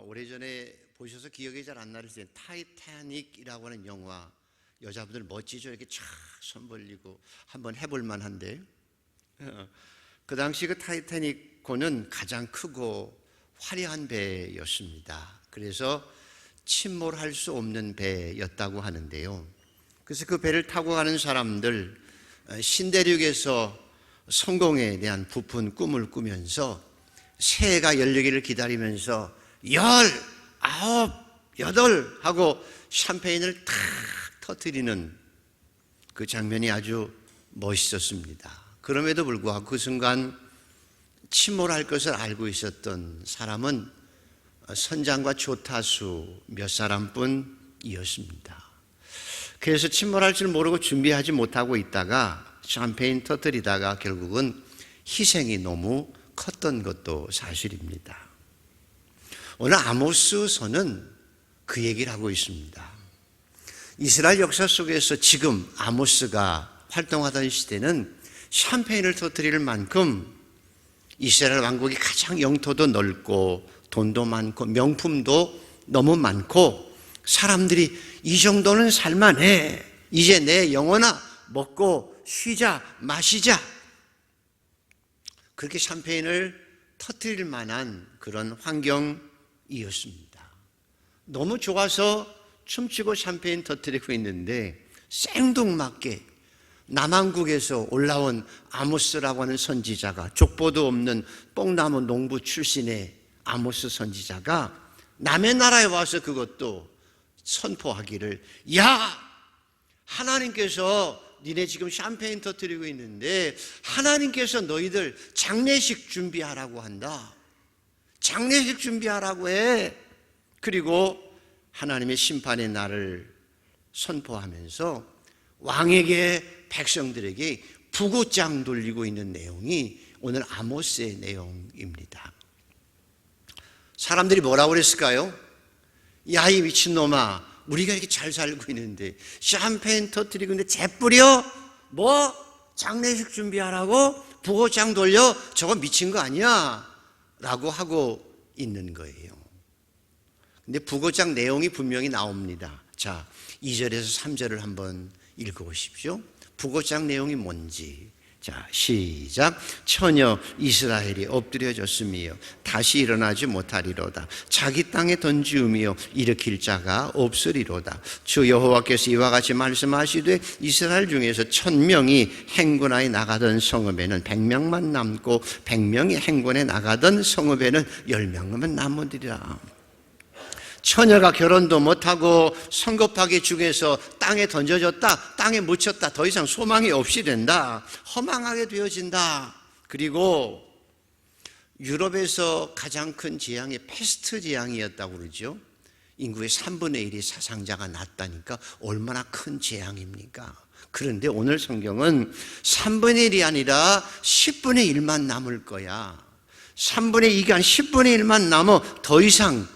오래전에 보셔서 기억이 잘 안 나실 때 타이타닉이라고 하는 영화, 여자분들 멋지죠? 이렇게 쫙 손 벌리고 한번 해볼 만한데, 그 당시 그 타이타닉호는 가장 크고 화려한 배였습니다. 그래서 침몰할 수 없는 배였다고 하는데요. 그래서 그 배를 타고 가는 사람들, 신대륙에서 성공에 대한 부푼 꿈을 꾸면서 새해가 열리기를 기다리면서 10, 9, 8 하고 샴페인을 탁 터뜨리는 그 장면이 아주 멋있었습니다. 그럼에도 불구하고 그 순간 침몰할 것을 알고 있었던 사람은 선장과 조타수 몇 사람뿐이었습니다. 그래서 침몰할 줄 모르고 준비하지 못하고 있다가 샴페인 터뜨리다가 결국은 희생이 너무 컸던 것도 사실입니다. 오늘 아모스서는 그 얘기를 하고 있습니다. 이스라엘 역사 속에서 지금 아모스가 활동하던 시대는 샴페인을 터뜨릴 만큼 이스라엘 왕국이 가장 영토도 넓고 돈도 많고 명품도 너무 많고 사람들이 이 정도는 살만해, 이제 내 영혼아 먹고 쉬자 마시자, 그렇게 샴페인을 터뜨릴 만한 그런 환경이었습니다. 너무 좋아서 춤추고 샴페인 터뜨리고 있는데 생뚱맞게 남한국에서 올라온 아모스라고 하는 선지자가, 족보도 없는 뽕나무 농부 출신의 아모스 선지자가 남의 나라에 와서 그것도 선포하기를, 야, 하나님께서 니네 지금 샴페인 터뜨리고 있는데 하나님께서 너희들 장례식 준비하라고 한다. 장례식 준비하라고 해. 그리고 하나님의 심판의 날을 선포하면서 왕에게, 백성들에게 부고장 돌리고 있는 내용이 오늘 아모스의 내용입니다. 사람들이 뭐라고 그랬을까요? 야, 이 미친놈아, 우리가 이렇게 잘 살고 있는데 샴페인 터뜨리고 있는데 재뿌려? 뭐? 장례식 준비하라고? 부고장 돌려? 저거 미친 거 아니야? 라고 하고 있는 거예요. 근데 부고장 내용이 분명히 나옵니다. 자, 2절에서 3절을 한번 읽어보십시오. 부고장 내용이 뭔지. 자, 시작. 처녀 이스라엘이 엎드려졌으며 다시 일어나지 못하리로다. 자기 땅에 던지우며 일으킬 자가 없으리로다. 주 여호와께서 이와 같이 말씀하시되 이스라엘 중에서 1000명이 행군하여 나가던 성읍에는 100명만 남고 100명이 행군에 나가던 성읍에는 10명만 남으리라. 처녀가 결혼도 못하고 성급하게 죽여서 땅에 던져졌다, 땅에 묻혔다, 더 이상 소망이 없이 된다, 허망하게 되어진다. 그리고 유럽에서 가장 큰 재앙이 패스트 재앙이었다고 그러죠. 인구의 3분의 1이 사상자가 났다니까 얼마나 큰 재앙입니까? 그런데 오늘 성경은 3분의 1이 아니라 10분의 1만 남을 거야. 3분의 2가 아니라 10분의 1만 남아 더 이상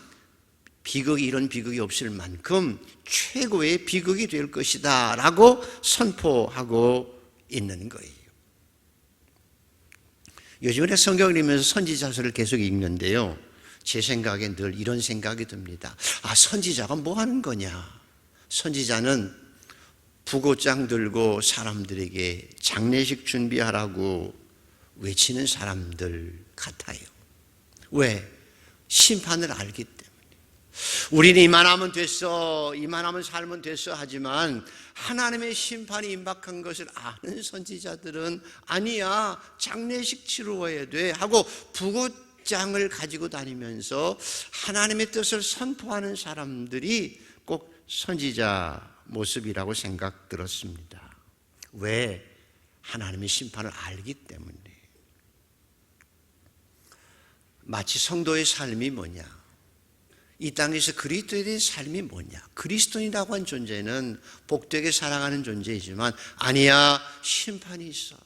비극이, 이런 비극이 없을 만큼 최고의 비극이 될 것이다 라고 선포하고 있는 거예요. 요즘에 성경을 읽으면서 선지자서를 계속 읽는데요, 제 생각에 늘 이런 생각이 듭니다. 아, 선지자가 뭐 하는 거냐? 선지자는 부고장 들고 사람들에게 장례식 준비하라고 외치는 사람들 같아요. 왜? 심판을 알기 때문에. 우리는 이만하면 됐어, 이만하면 살면 됐어 하지만 하나님의 심판이 임박한 것을 아는 선지자들은 아니야, 장례식 치루어야 돼 하고 부고장을 가지고 다니면서 하나님의 뜻을 선포하는 사람들이 꼭 선지자 모습이라고 생각 들었습니다. 왜? 하나님의 심판을 알기 때문에. 마치 성도의 삶이 뭐냐, 이 땅에서 그리스도에 대한 삶이 뭐냐. 그리스도인이라고 한 존재는 복되게 살아가는 존재이지만 아니야, 심판이 있어.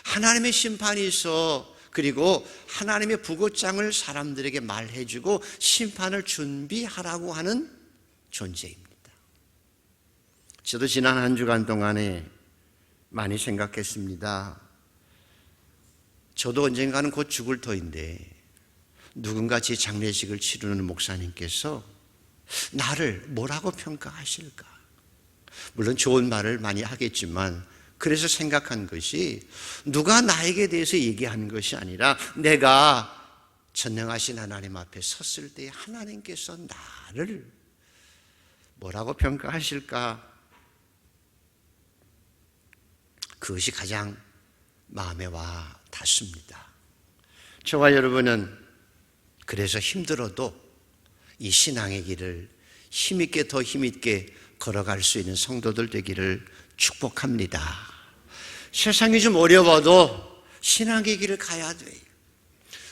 하나님의 심판이 있어. 그리고 하나님의 부고장을 사람들에게 말해주고 심판을 준비하라고 하는 존재입니다. 저도 지난 한 주간 동안에 많이 생각했습니다. 저도 언젠가는 곧 죽을 터인데 누군가 제 장례식을 치르는 목사님께서 나를 뭐라고 평가하실까? 물론 좋은 말을 많이 하겠지만 그래서 생각한 것이 누가 나에게 대해서 얘기하는 것이 아니라 내가 전능하신 하나님 앞에 섰을 때 하나님께서 나를 뭐라고 평가하실까? 그것이 가장 마음에 와 닿습니다. 저와 여러분은 그래서 힘들어도 이 신앙의 길을 힘있게 더 힘있게 걸어갈 수 있는 성도들 되기를 축복합니다. 세상이 좀 어려워도 신앙의 길을 가야 돼요.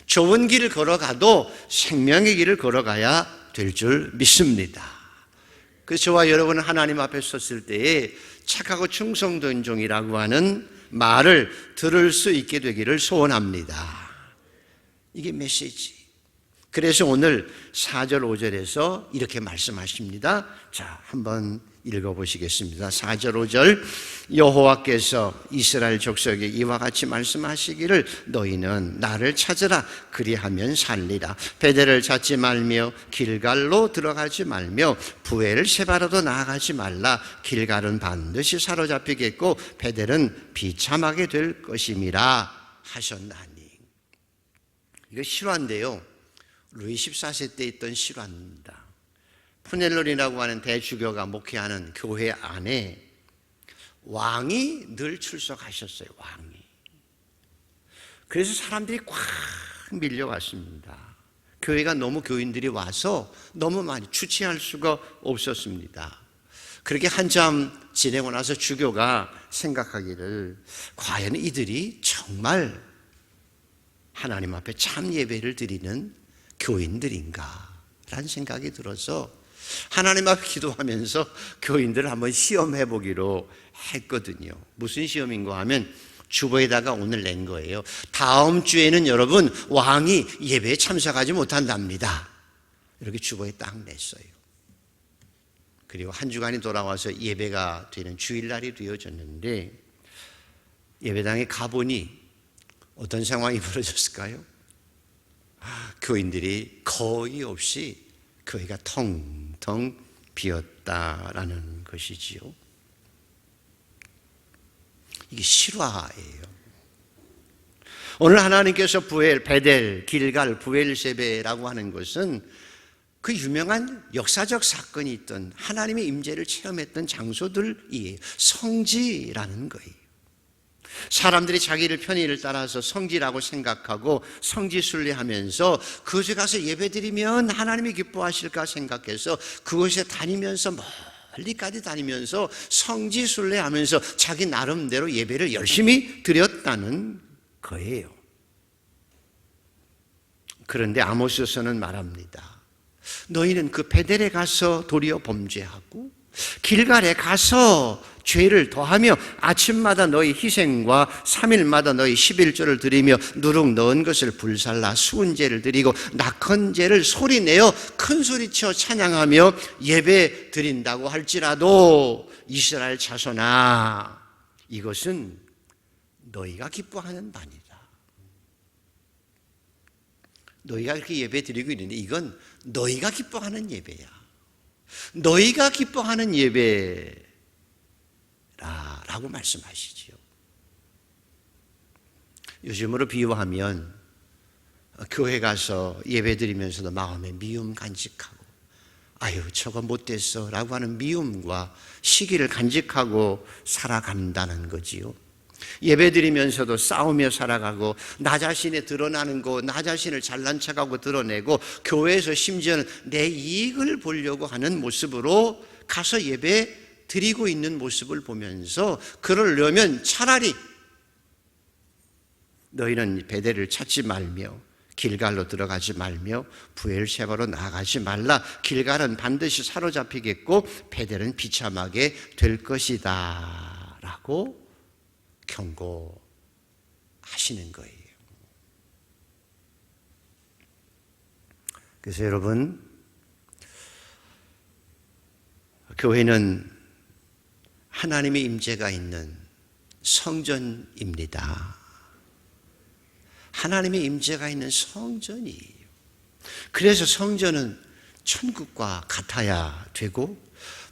좁은 길을 걸어가도 생명의 길을 걸어가야 될 줄 믿습니다. 그래서 저와 여러분은 하나님 앞에 섰을 때에 착하고 충성된 종이라고 하는 말을 들을 수 있게 되기를 소원합니다. 이게 메시지. 그래서 오늘 4절 5절에서 이렇게 말씀하십니다. 자, 한번 읽어보시겠습니다. 4절 5절 여호와께서 이스라엘 족속에게 이와 같이 말씀하시기를 너희는 나를 찾으라 그리하면 살리라. 베델을 찾지 말며 길갈로 들어가지 말며 부엘세바로도 나아가지 말라. 길갈은 반드시 사로잡히겠고 베델은 비참하게 될 것임이라 하셨나니. 이거 실화인데요, 루이 14세 때 있던 실화입니다. 푸넬론이라고 하는 대주교가 목회하는 교회 안에 왕이 늘 출석하셨어요. 왕이. 그래서 사람들이 꽉 밀려왔습니다. 교회가 너무 교인들이 와서 너무 많이 주체할 수가 없었습니다. 그렇게 한참 지내고 나서 주교가 생각하기를 과연 이들이 정말 하나님 앞에 참 예배를 드리는 교인들인가 라는 생각이 들어서 하나님 앞에 기도하면서 교인들을 한번 시험해 보기로 했거든요. 무슨 시험인가 하면 주보에다가 오늘 낸 거예요. 다음 주에는 여러분 왕이 예배에 참석하지 못한답니다. 이렇게 주보에 딱 냈어요. 그리고 한 주간이 돌아와서 예배가 되는 주일날이 되어졌는데 예배당에 가보니 어떤 상황이 벌어졌을까요? 교인들이 거의 없이 교회가 텅텅 비었다라는 것이지요. 이게 실화예요. 오늘 하나님께서 베델, 길갈, 부엘세바라고 하는 것은 그 유명한 역사적 사건이 있던 하나님의 임재를 체험했던 장소들이에요. 성지라는 거예요. 사람들이 자기를 편의를 따라서 성지라고 생각하고 성지 순례하면서 그곳에 가서 예배드리면 하나님이 기뻐하실까 생각해서 그곳에 다니면서 멀리까지 다니면서 성지 순례하면서 자기 나름대로 예배를 열심히 드렸다는 거예요. 그런데 아모스서는 말합니다. 너희는 그 베델에 가서 도리어 범죄하고 길갈에 가서 죄를 더하며 아침마다 너희 희생과 3일마다 너희 11조를 드리며 누룩 넣은 것을 불살라 수은제를 드리고 낙헌제를 소리내어 큰소리쳐 찬양하며 예배 드린다고 할지라도 이스라엘 자손아, 이것은 너희가 기뻐하는 바니다. 너희가 이렇게 예배 드리고 있는데 이건 너희가 기뻐하는 예배야. 너희가 기뻐하는 예배라고 말씀하시지요. 요즘으로 비유하면 교회 가서 예배 드리면서도 마음에 미움 간직하고 아유 저거 못됐어 라고 하는 미움과 시기를 간직하고 살아간다는 거지요. 예배 드리면서도 싸우며 살아가고 나 자신에 드러나는 거, 나 자신을 잘난 척하고 드러내고 교회에서 심지어는 내 이익을 보려고 하는 모습으로 가서 예배 드리고 있는 모습을 보면서 그러려면 차라리 너희는 베델을 찾지 말며 길갈로 들어가지 말며 부엘세바로 나가지 말라. 길갈은 반드시 사로잡히겠고 베델은 비참하게 될 것이다 라고 경고하시는 거예요. 그래서 여러분, 교회는 하나님의 임재가 있는 성전입니다. 하나님의 임재가 있는 성전이에요. 그래서 성전은 천국과 같아야 되고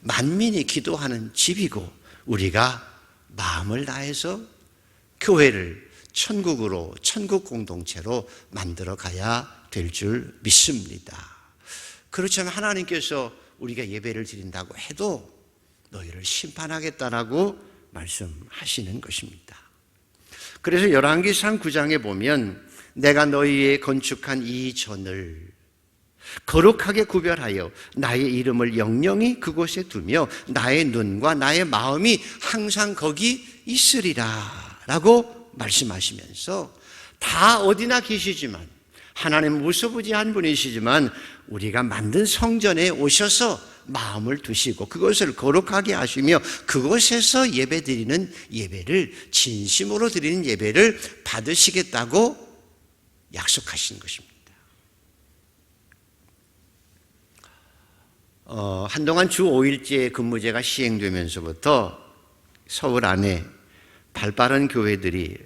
만민이 기도하는 집이고 우리가 마음을 다해서 교회를 천국으로, 천국 공동체로 만들어 가야 될 줄 믿습니다. 그렇지만 하나님께서 우리가 예배를 드린다고 해도 너희를 심판하겠다라고 말씀하시는 것입니다. 그래서 열왕기상 9장에 보면 내가 너희의 건축한 이 전을 거룩하게 구별하여 나의 이름을 영영히 그곳에 두며 나의 눈과 나의 마음이 항상 거기 있으리라 라고 말씀하시면서 다 어디나 계시지만 하나님 무소부지한 분이시지만 우리가 만든 성전에 오셔서 마음을 두시고 그것을 거룩하게 하시며 그곳에서 예배드리는 예배를 진심으로 드리는 예배를 받으시겠다고 약속하신 것입니다. 한동안 주 5일제 근무제가 시행되면서부터 서울 안에 발빠른 교회들이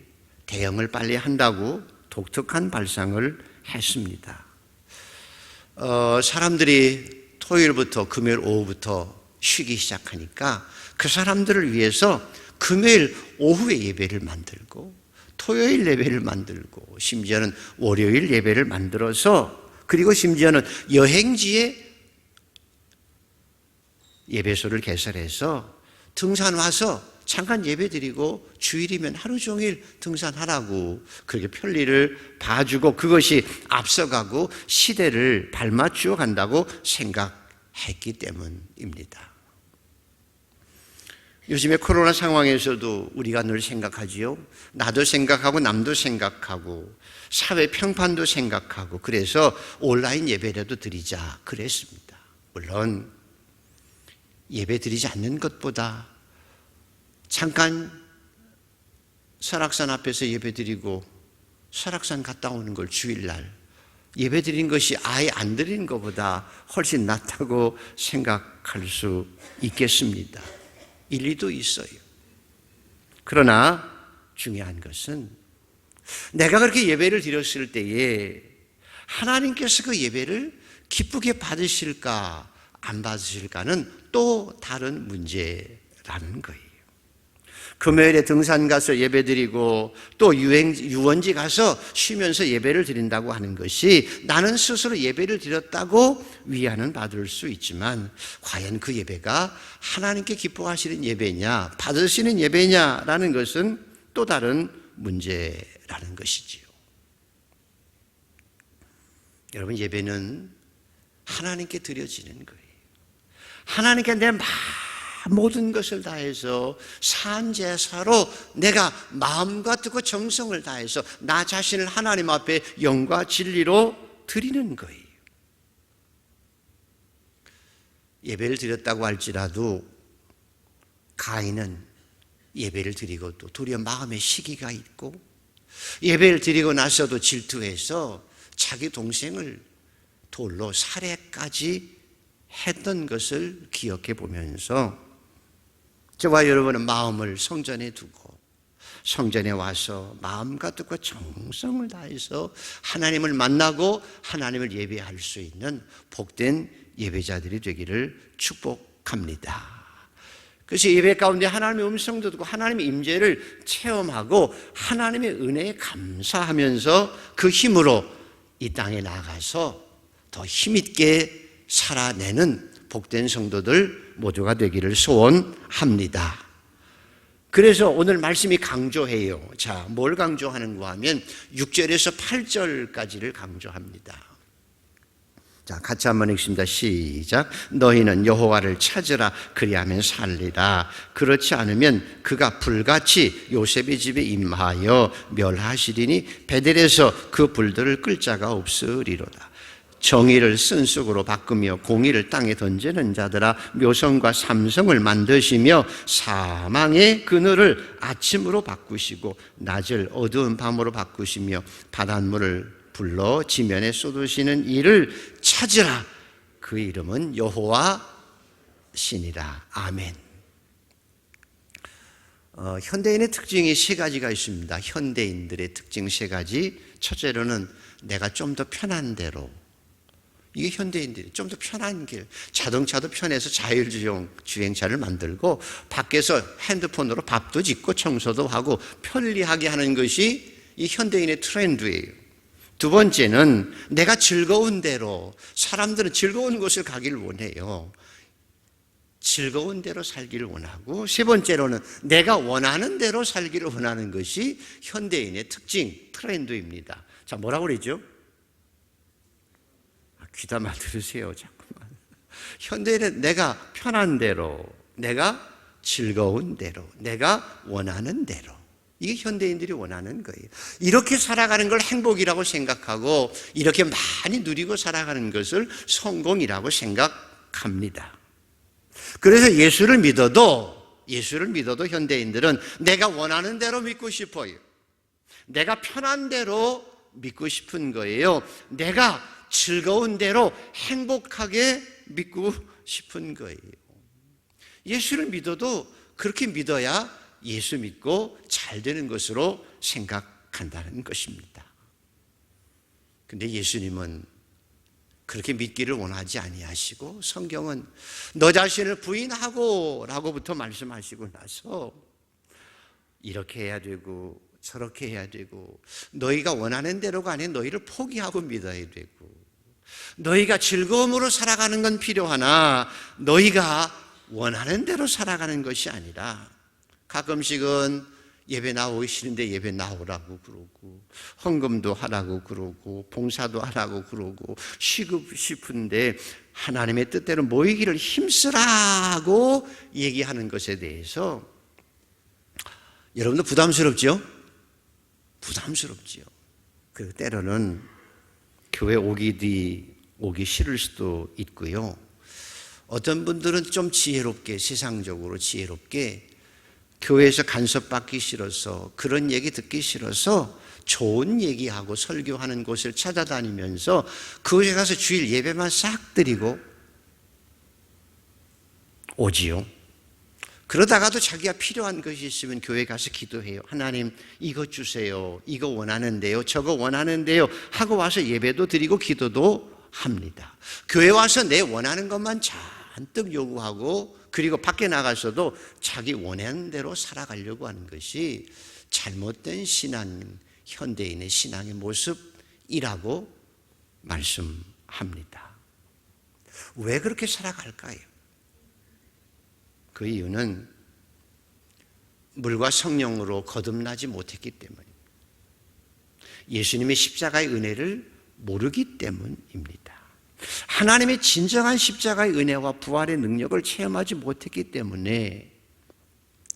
대형을 빨리 한다고 독특한 발상을 했습니다. 사람들이 토요일부터 금요일 오후부터 쉬기 시작하니까 그 사람들을 위해서 금요일 오후에 예배를 만들고 토요일 예배를 만들고 심지어는 월요일 예배를 만들어서 그리고 심지어는 여행지에 예배소를 개설해서 등산 와서 잠깐 예배드리고 주일이면 하루 종일 등산하라고 그렇게 편리를 봐주고 그것이 앞서가고 시대를 발맞추어 간다고 생각했기 때문입니다. 요즘에 코로나 상황에서도 우리가 늘 생각하지요. 나도 생각하고 남도 생각하고 사회 평판도 생각하고 그래서 온라인 예배라도 드리자 그랬습니다. 물론 예배 드리지 않는 것보다 잠깐 설악산 앞에서 예배 드리고 설악산 갔다 오는 걸 주일날 예배 드린 것이 아예 안 드리는 것보다 훨씬 낫다고 생각할 수 있겠습니다. 일리도 있어요. 그러나 중요한 것은 내가 그렇게 예배를 드렸을 때에 하나님께서 그 예배를 기쁘게 받으실까 안 받으실까는 또 다른 문제라는 거예요. 금요일에 등산 가서 예배드리고 또 유원지 가서 쉬면서 예배를 드린다고 하는 것이 나는 스스로 예배를 드렸다고 위안은 받을 수 있지만 과연 그 예배가 하나님께 기뻐하시는 예배냐 받으시는 예배냐라는 것은 또 다른 문제라는 것이지요. 여러분, 예배는 하나님께 드려지는 거예요. 하나님께 내 모든 것을 다해서 산제사로 내가 마음과 뜻과 정성을 다해서 나 자신을 하나님 앞에 영과 진리로 드리는 거예요. 예배를 드렸다고 할지라도 가인은 예배를 드리고 또 도리어 마음의 시기가 있고 예배를 드리고 나서도 질투해서 자기 동생을 돌로 살해까지 했던 것을 기억해 보면서 저와 여러분은 마음을 성전에 두고 성전에 와서 마음과 뜻과 정성을 다해서 하나님을 만나고 하나님을 예배할 수 있는 복된 예배자들이 되기를 축복합니다. 그래서 예배 가운데 하나님의 음성도 듣고 하나님의 임재를 체험하고 하나님의 은혜에 감사하면서 그 힘으로 이 땅에 나가서 더 힘있게 살아내는 복된 성도들 모두가 되기를 소원합니다. 그래서 오늘 말씀이 강조해요. 자, 뭘 강조하는가 하면 6절에서 8절까지를 강조합니다. 자, 같이 한번 읽습니다. 시작. 너희는 여호와를 찾으라 그리하면 살리라. 그렇지 않으면 그가 불같이 요셉의 집에 임하여 멸하시리니 베델에서 그 불들을 끌 자가 없으리로다. 정의를 쓴쑥으로 바꾸며 공의를 땅에 던지는 자들아 묘성과 삼성을 만드시며 사망의 그늘을 아침으로 바꾸시고 낮을 어두운 밤으로 바꾸시며 바닷물을 불러 지면에 쏟으시는 이를 찾으라. 그 이름은 여호와 신이라. 아멘. 현대인의 특징이 세 가지가 있습니다. 현대인들의 특징 세 가지. 첫째로는 내가 좀 더 편한 대로 이게 현대인들이 좀 더 편한 길, 자동차도 편해서 자율주행차를 만들고 밖에서 핸드폰으로 밥도 짓고 청소도 하고 편리하게 하는 것이 이 현대인의 트렌드예요. 두 번째는 내가 즐거운 대로, 사람들은 즐거운 곳을 가기를 원해요. 즐거운 대로 살기를 원하고, 세 번째로는 내가 원하는 대로 살기를 원하는 것이 현대인의 특징, 트렌드입니다. 자, 뭐라고 그러죠? 귀담아 들으세요, 자꾸만. 현대인은 내가 편한 대로, 내가 즐거운 대로, 내가 원하는 대로. 이게 현대인들이 원하는 거예요. 이렇게 살아가는 걸 행복이라고 생각하고 이렇게 많이 누리고 살아가는 것을 성공이라고 생각합니다. 그래서 예수를 믿어도 현대인들은 내가 원하는 대로 믿고 싶어요. 내가 편한 대로 믿고 싶은 거예요. 내가 즐거운 대로 행복하게 믿고 싶은 거예요. 예수를 믿어도 그렇게 믿어야 예수 믿고 잘 되는 것으로 생각한다는 것입니다. 근데 예수님은 그렇게 믿기를 원하지 아니하시고, 성경은 너 자신을 부인하고 라고부터 말씀하시고 나서 이렇게 해야 되고 저렇게 해야 되고, 너희가 원하는 대로가 아닌 너희를 포기하고 믿어야 되고, 너희가 즐거움으로 살아가는 건 필요하나 너희가 원하는 대로 살아가는 것이 아니라, 가끔씩은 예배 나오기 싫은데 예배 나오라고 그러고, 헌금도 하라고 그러고, 봉사도 하라고 그러고, 쉬고 싶은데 하나님의 뜻대로 모이기를 힘쓰라고 얘기하는 것에 대해서 여러분도 부담스럽죠? 부담스럽지요. 그리고 때로는 교회 오기 싫을 수도 있고요. 어떤 분들은 좀 지혜롭게, 세상적으로 지혜롭게 교회에서 간섭받기 싫어서, 그런 얘기 듣기 싫어서 좋은 얘기하고 설교하는 곳을 찾아다니면서 그곳에 가서 주일 예배만 싹 드리고 오지요. 그러다가도 자기가 필요한 것이 있으면 교회 가서 기도해요. 하나님 이거 주세요, 이거 원하는데요, 저거 원하는데요 하고 와서 예배도 드리고 기도도 합니다. 교회 와서 내 원하는 것만 잔뜩 요구하고, 그리고 밖에 나가서도 자기 원하는 대로 살아가려고 하는 것이 잘못된 신앙, 현대인의 신앙의 모습이라고 말씀합니다. 왜 그렇게 살아갈까요? 그 이유는 물과 성령으로 거듭나지 못했기 때문입니다. 예수님의 십자가의 은혜를 모르기 때문입니다. 하나님의 진정한 십자가의 은혜와 부활의 능력을 체험하지 못했기 때문에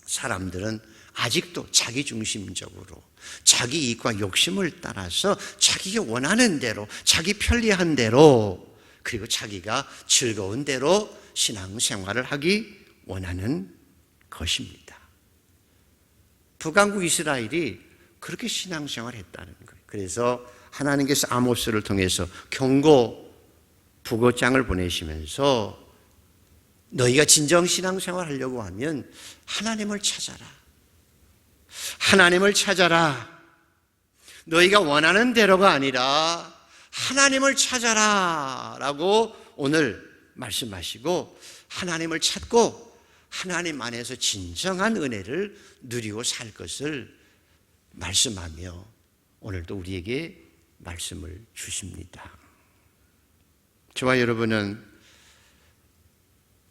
사람들은 아직도 자기중심적으로 자기 이익과 욕심을 따라서 자기가 원하는 대로, 자기 편리한 대로, 그리고 자기가 즐거운 대로 신앙생활을 하기 원하는 것입니다. 북왕국 이스라엘이 그렇게 신앙생활을 했다는 거예요. 그래서 하나님께서 아모스를 통해서 경고 부고장을 보내시면서 너희가 진정 신앙생활 하려고 하면 하나님을 찾아라. 하나님을 찾아라. 너희가 원하는 대로가 아니라 하나님을 찾아라 라고 오늘 말씀하시고, 하나님을 찾고 하나님 안에서 진정한 은혜를 누리고 살 것을 말씀하며 오늘도 우리에게 말씀을 주십니다. 저와 여러분은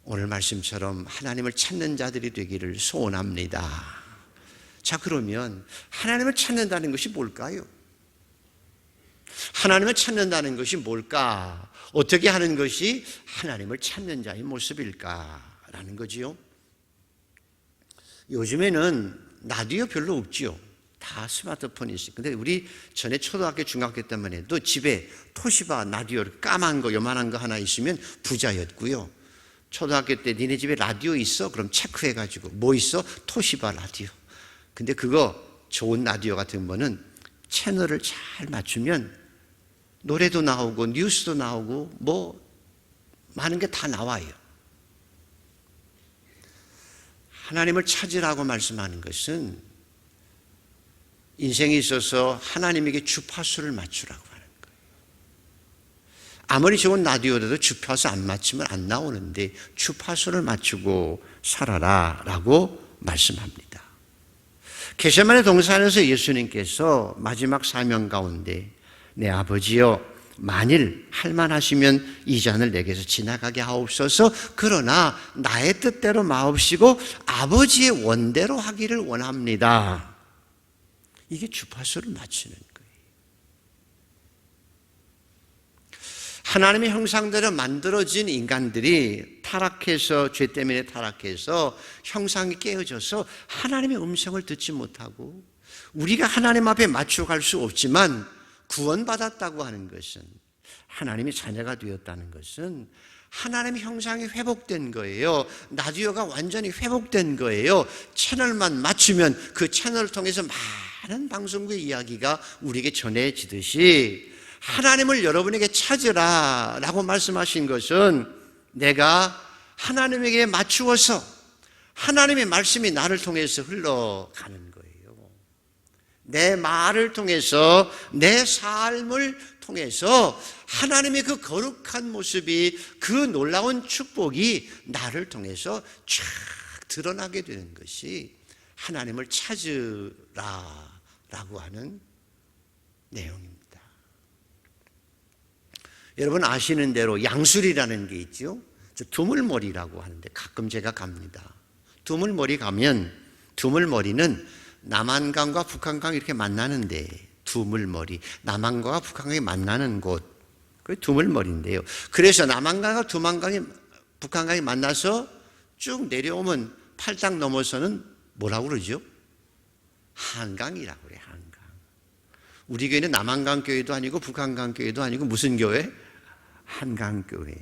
오늘 말씀처럼 하나님을 찾는 자들이 되기를 소원합니다. 자, 그러면 하나님을 찾는다는 것이 뭘까요? 하나님을 찾는다는 것이 뭘까? 어떻게 하는 것이 하나님을 찾는 자의 모습일까라는 거지요. 요즘에는 라디오 별로 없지요. 다 스마트폰이 있어요. 근데 우리 전에 초등학교, 중학교 때만 해도 집에 토시바 라디오 까만 거, 요만한 거 하나 있으면 부자였고요. 초등학교 때 니네 집에 라디오 있어? 그럼 체크해가지고 뭐 있어? 토시바 라디오. 근데 그거 좋은 라디오 같은 거는 채널을 잘 맞추면 노래도 나오고 뉴스도 나오고 뭐 많은 게 다 나와요. 하나님을 찾으라고 말씀하는 것은 인생에 있어서 하나님에게 주파수를 맞추라고 하는 거예요. 아무리 좋은 라디오라도 주파수 안 맞추면 안 나오는데 주파수를 맞추고 살아라 라고 말씀합니다. 겟세마네 동산에서 예수님께서 마지막 사명 가운데 내 아버지여 만일 할만하시면 이 잔을 내게서 지나가게 하옵소서. 그러나 나의 뜻대로 마옵시고 아버지의 원대로 하기를 원합니다. 이게 주파수를 맞추는 거예요. 하나님의 형상대로 만들어진 인간들이 타락해서, 죄 때문에 타락해서 형상이 깨어져서 하나님의 음성을 듣지 못하고, 우리가 하나님 앞에 맞춰갈 수 없지만 구원받았다고 하는 것은, 하나님의 자녀가 되었다는 것은 하나님의 형상이 회복된 거예요. 라디오가 완전히 회복된 거예요. 채널만 맞추면 그 채널을 통해서 많은 방송국의 이야기가 우리에게 전해지듯이 하나님을 여러분에게 찾으라 라고 말씀하신 것은 내가 하나님에게 맞추어서 하나님의 말씀이 나를 통해서 흘러가는 거예요. 내 말을 통해서, 내 삶을 통해서 하나님의 그 거룩한 모습이, 그 놀라운 축복이 나를 통해서 쫙 드러나게 되는 것이 하나님을 찾으라 라고 하는 내용입니다. 여러분 아시는 대로 양술이라는 게 있죠. 두물머리라고 하는데 가끔 제가 갑니다. 두물머리 가면, 두물머리는 남한강과 북한강 이렇게 만나는데, 두물머리, 남한강과 북한강이 만나는 곳, 그게 두물머리인데요. 그래서 남한강과 북한강이 만나서 쭉 내려오면 팔당 넘어서는 뭐라고 그러죠? 한강이라고 그래요. 한강. 우리 교회는 남한강 교회도 아니고 북한강 교회도 아니고 무슨 교회? 한강교회.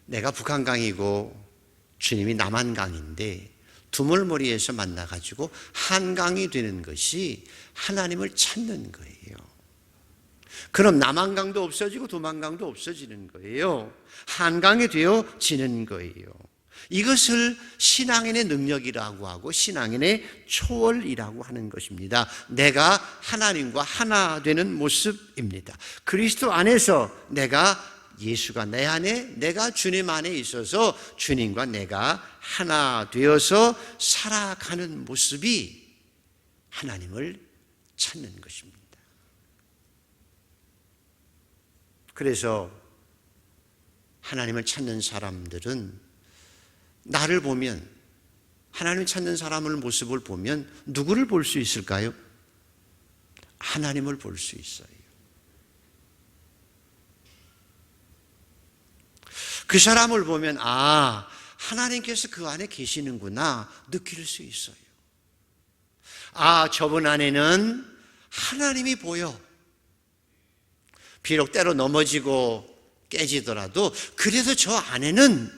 내가 북한강이고 주님이 남한강인데 두물머리에서 만나가지고 한강이 되는 것이 하나님을 찾는 거예요. 그럼 남한강도 없어지고 두만강도 없어지는 거예요. 한강이 되어지는 거예요. 이것을 신앙인의 능력이라고 하고 신앙인의 초월이라고 하는 것입니다. 내가 하나님과 하나 되는 모습입니다. 그리스도 안에서 내가, 예수가 내 안에, 내가 주님 안에 있어서 주님과 내가 하나 되어서 살아가는 모습이 하나님을 찾는 것입니다. 그래서 하나님을 찾는 사람들은 나를 보면, 하나님을 찾는 사람의 모습을 보면 누구를 볼 수 있을까요? 하나님을 볼 수 있어요. 그 사람을 보면 아, 하나님께서 그 안에 계시는구나 느낄 수 있어요. 아, 저분 안에는 하나님이 보여. 비록 때로 넘어지고 깨지더라도 그래도 저 안에는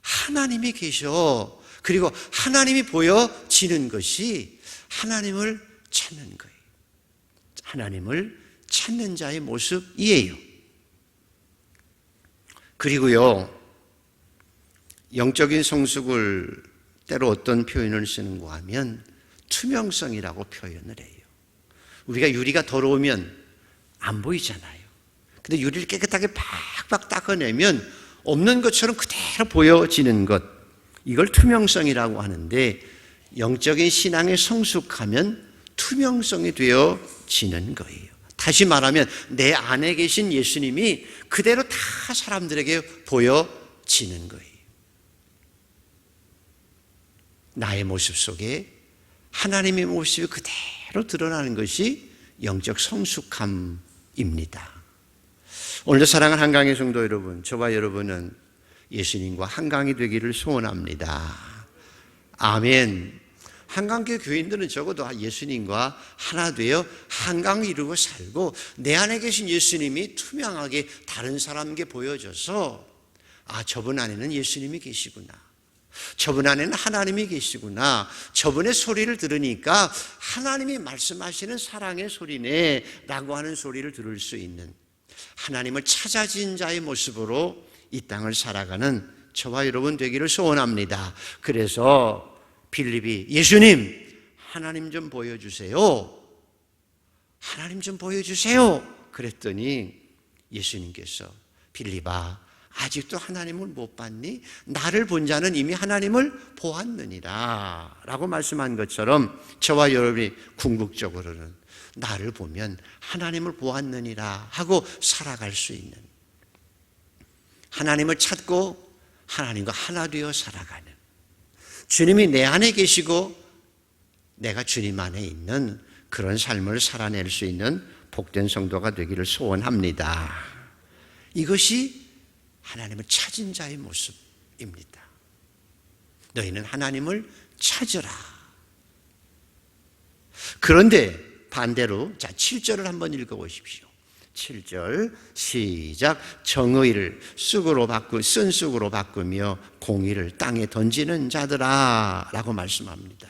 하나님이 계셔. 그리고 하나님이 보여지는 것이 하나님을 찾는 거예요. 하나님을 찾는 자의 모습이에요. 그리고요, 영적인 성숙을 때로 어떤 표현을 쓰는가 하면 투명성이라고 표현을 해요. 우리가 유리가 더러우면 안 보이잖아요. 근데 유리를 깨끗하게 팍팍 닦아내면 없는 것처럼 그대로 보여지는 것, 이걸 투명성이라고 하는데, 영적인 신앙에 성숙하면 투명성이 되어지는 거예요. 다시 말하면 내 안에 계신 예수님이 그대로 다 사람들에게 보여지는 거예요. 나의 모습 속에 하나님의 모습이 그대로 드러나는 것이 영적 성숙함입니다. 오늘도 사랑하는 한강의 성도 여러분, 저와 여러분은 예수님과 한강이 되기를 소원합니다. 아멘. 한강교회 교인들은 적어도 예수님과 하나 되어 한강을 이루고 살고, 내 안에 계신 예수님이 투명하게 다른 사람에게 보여져서 아, 저분 안에는 예수님이 계시구나, 저분 안에는 하나님이 계시구나, 저분의 소리를 들으니까 하나님이 말씀하시는 사랑의 소리네 라고 하는 소리를 들을 수 있는 하나님을 찾아진 자의 모습으로 이 땅을 살아가는 저와 여러분 되기를 소원합니다. 그래서 빌립이 예수님, 하나님 좀 보여주세요, 하나님 좀 보여주세요 그랬더니 예수님께서 빌립아, 아직도 하나님을 못 봤니? 나를 본 자는 이미 하나님을 보았느니라 라고 말씀한 것처럼 저와 여러분이 궁극적으로는 나를 보면 하나님을 보았느니라 하고 살아갈 수 있는, 하나님을 찾고 하나님과 하나 되어 살아가는, 주님이 내 안에 계시고 내가 주님 안에 있는 그런 삶을 살아낼 수 있는 복된 성도가 되기를 소원합니다. 이것이 하나님을 찾은 자의 모습입니다. 너희는 하나님을 찾으라. 그런데 반대로, 자, 7절을 한번 읽어보십시오. 7절 시작. 정의를 쓴 쑥으로 바꾸며 공의를 땅에 던지는 자들아 라고 말씀합니다.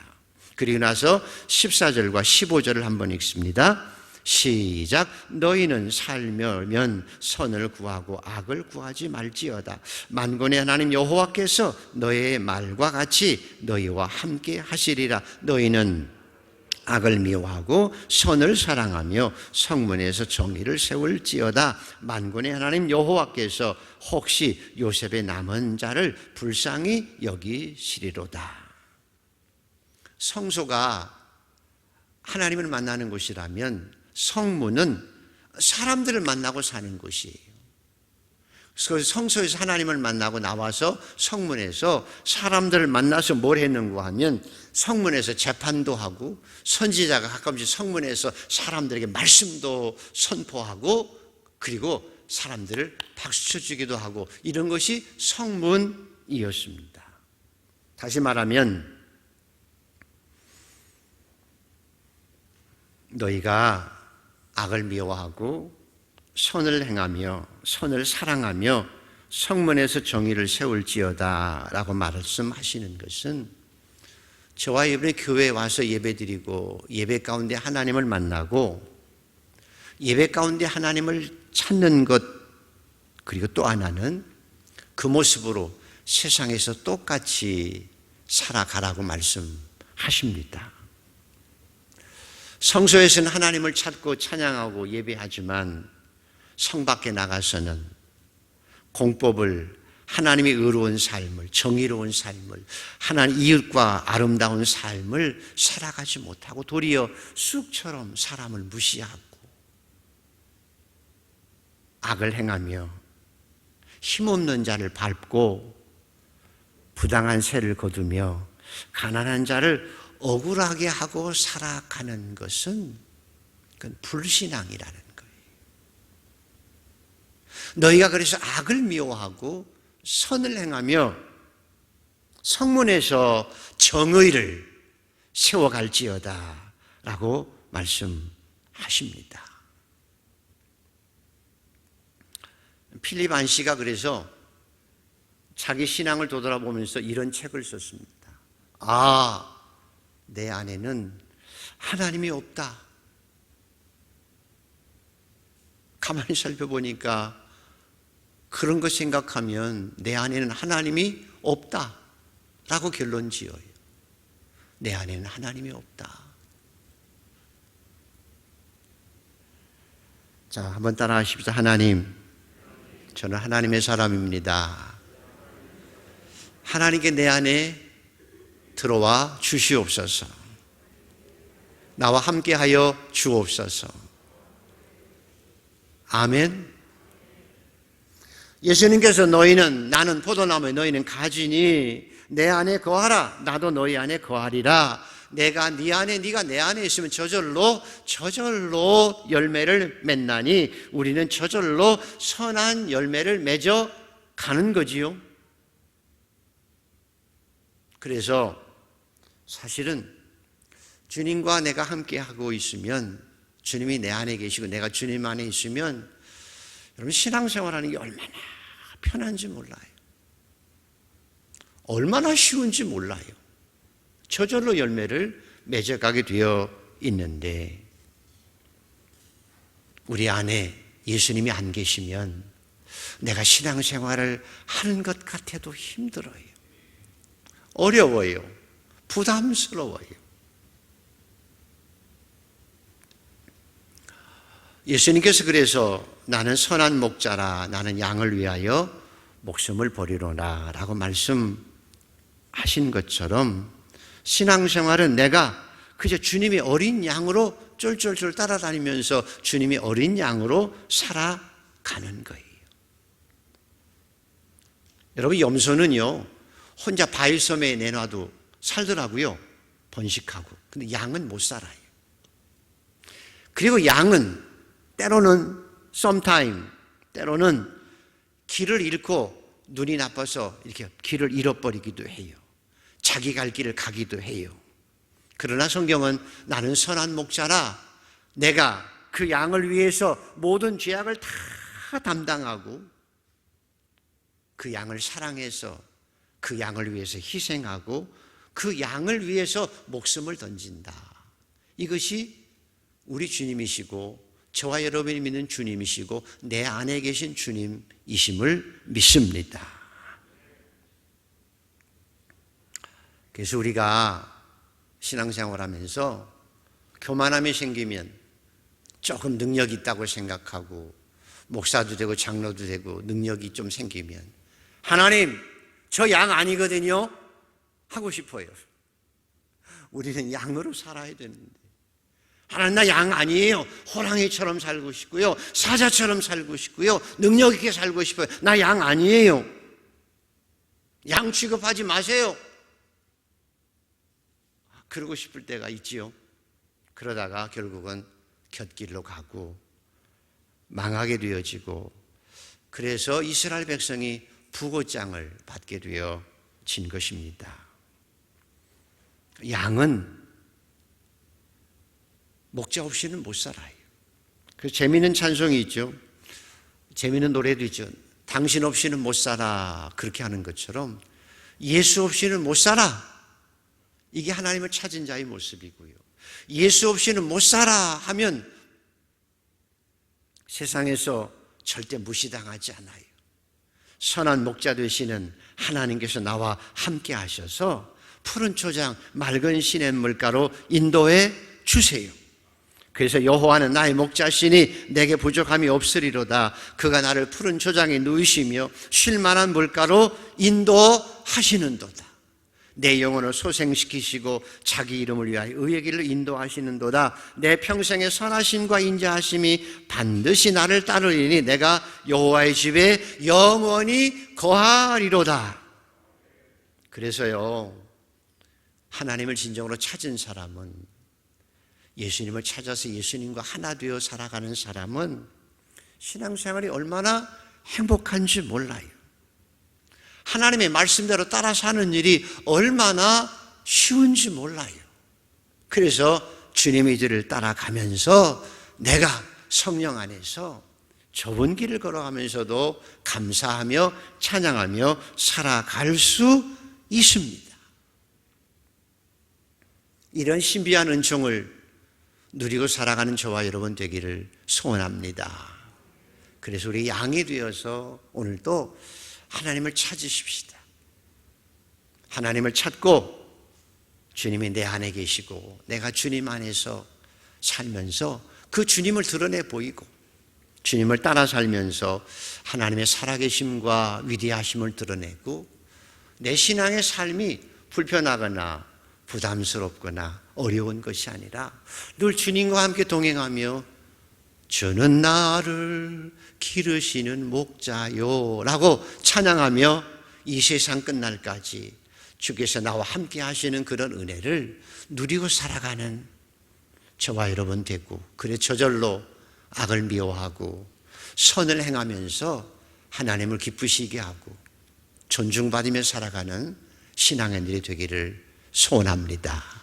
그리고 나서 14절과 15절을 한번 읽습니다. 시작. 너희는 살면 선을 구하고 악을 구하지 말지어다. 만군의 하나님 여호와께서 너희의 말과 같이 너희와 함께 하시리라. 너희는 악을 미워하고 선을 사랑하며 성문에서 정의를 세울지어다. 만군의 하나님 여호와께서 혹시 요셉의 남은 자를 불쌍히 여기시리로다. 성소가 하나님을 만나는 곳이라면 성문은 사람들을 만나고 사는 곳이에요. 그래서 성소에서 하나님을 만나고 나와서 성문에서 사람들을 만나서 뭘 했는가 하면 성문에서 재판도 하고, 선지자가 가끔씩 성문에서 사람들에게 말씀도 선포하고, 그리고 사람들을 박수 쳐주기도 하고, 이런 것이 성문이었습니다. 다시 말하면 너희가 악을 미워하고 선을 행하며 선을 사랑하며 성문에서 정의를 세울지어다 라고 말씀하시는 것은, 저와 여러분이 교회에 와서 예배드리고 예배 가운데 하나님을 만나고 예배 가운데 하나님을 찾는 것, 그리고 또 하나는 그 모습으로 세상에서 똑같이 살아가라고 말씀하십니다. 성소에서는 하나님을 찾고 찬양하고 예배하지만 성 밖에 나가서는 공법을, 하나님이 의로운 삶을, 정의로운 삶을, 하나님 이웃과 아름다운 삶을 살아가지 못하고 도리어 쑥처럼 사람을 무시하고 악을 행하며 힘없는 자를 밟고 부당한 세를 거두며 가난한 자를 억울하게 하고 살아가는 것은 그건 불신앙이라는 거예요. 너희가 그래서 악을 미워하고 선을 행하며 성문에서 정의를 세워갈지어다 라고 말씀하십니다. 필립 안시가 그래서 자기 신앙을 되돌아보면서 이런 책을 썼습니다. 내 안에는 하나님이 없다. 가만히 살펴보니까 그런 거 생각하면 내 안에는 하나님이 없다 라고 결론 지어요. 내 안에는 하나님이 없다. 자, 한번 따라 하십시오. 하나님, 저는 하나님의 사람입니다. 하나님께 내 안에 들어와 주시옵소서. 나와 함께하여 주옵소서. 아멘. 예수님께서 너희는, 나는 포도나무에 너희는 가지니 내 안에 거하라. 나도 너희 안에 거하리라. 내가 네 안에, 네가 내 안에 있으면 저절로 열매를 맺나니 우리는 저절로 선한 열매를 맺어 가는 거지요. 그래서 사실은 주님과 내가 함께 하고 있으면, 주님이 내 안에 계시고 내가 주님 안에 있으면 여러분 신앙생활하는 게 얼마나 편한지 몰라요. 얼마나 쉬운지 몰라요. 저절로 열매를 맺어가게 되어 있는데, 우리 안에 예수님이 안 계시면 내가 신앙생활을 하는 것 같아도 힘들어요. 어려워요. 부담스러워요. 예수님께서 그래서 나는 선한 목자라, 나는 양을 위하여 목숨을 버리로나 라고 말씀하신 것처럼 신앙생활은 내가 그저 주님이 어린 양으로 쫄쫄쫄 따라다니면서 주님이 어린 양으로 살아가는 거예요. 여러분, 염소는요 혼자 바위섬에 내놔도 살더라고요. 번식하고. 근데 양은 못 살아요. 그리고 양은 때로는 때로는 길을 잃고 눈이 나빠서 이렇게 길을 잃어버리기도 해요. 자기 갈 길을 가기도 해요. 그러나 성경은 나는 선한 목자라, 내가 그 양을 위해서 모든 죄악을 다 담당하고 그 양을 사랑해서 그 양을 위해서 희생하고 그 양을 위해서 목숨을 던진다. 이것이 우리 주님이시고 저와 여러분이 믿는 주님이시고 내 안에 계신 주님이심을 믿습니다. 그래서 우리가 신앙생활하면서 교만함이 생기면 조금 능력이 있다고 생각하고 목사도 되고 장로도 되고 능력이 좀 생기면 하나님, 저 양 아니거든요 하고 싶어요. 우리는 양으로 살아야 되는데 하나님, 나 양 아니에요. 호랑이처럼 살고 싶고요, 사자처럼 살고 싶고요, 능력 있게 살고 싶어요. 나 양 아니에요. 양 취급하지 마세요. 그러고 싶을 때가 있지요. 그러다가 결국은 곁길로 가고 망하게 되어지고, 그래서 이스라엘 백성이 부고장을 받게 되어진 것입니다. 양은 목자 없이는 못 살아요. 그 재미있는 찬송이 있죠. 재미있는 노래도 있죠. 당신 없이는 못 살아. 그렇게 하는 것처럼 예수 없이는 못 살아. 이게 하나님을 찾은 자의 모습이고요. 예수 없이는 못 살아 하면 세상에서 절대 무시당하지 않아요. 선한 목자 되시는 하나님께서 나와 함께 하셔서 푸른 초장, 맑은 시냇물가로 인도해 주세요. 그래서 여호와는 나의 목자시니 내게 부족함이 없으리로다. 그가 나를 푸른 초장에 누이시며 쉴 만한 물가로 인도하시는도다. 내 영혼을 소생시키시고 자기 이름을 위하여 의의 길로 인도하시는도다. 내 평생의 선하심과 인자하심이 반드시 나를 따르리니 내가 여호와의 집에 영원히 거하리로다. 그래서요, 하나님을 진정으로 찾은 사람은, 예수님을 찾아서 예수님과 하나 되어 살아가는 사람은 신앙생활이 얼마나 행복한지 몰라요. 하나님의 말씀대로 따라 사는 일이 얼마나 쉬운지 몰라요. 그래서 주님의 길을 따라가면서 내가 성령 안에서 좁은 길을 걸어가면서도 감사하며 찬양하며 살아갈 수 있습니다. 이런 신비한 은총을 누리고 살아가는 저와 여러분 되기를 소원합니다. 그래서 우리 양이 되어서 오늘도 하나님을 찾으십시다. 하나님을 찾고 주님이 내 안에 계시고 내가 주님 안에서 살면서 그 주님을 드러내 보이고 주님을 따라 살면서 하나님의 살아계심과 위대하심을 드러내고 내 신앙의 삶이 불편하거나 부담스럽거나 어려운 것이 아니라 늘 주님과 함께 동행하며 주는 나를 기르시는 목자요 라고 찬양하며 이 세상 끝날까지 주께서 나와 함께 하시는 그런 은혜를 누리고 살아가는 저와 여러분 되고, 그래 저절로 악을 미워하고 선을 행하면서 하나님을 기쁘시게 하고 존중받으며 살아가는 신앙의 일이 되기를 소원합니다.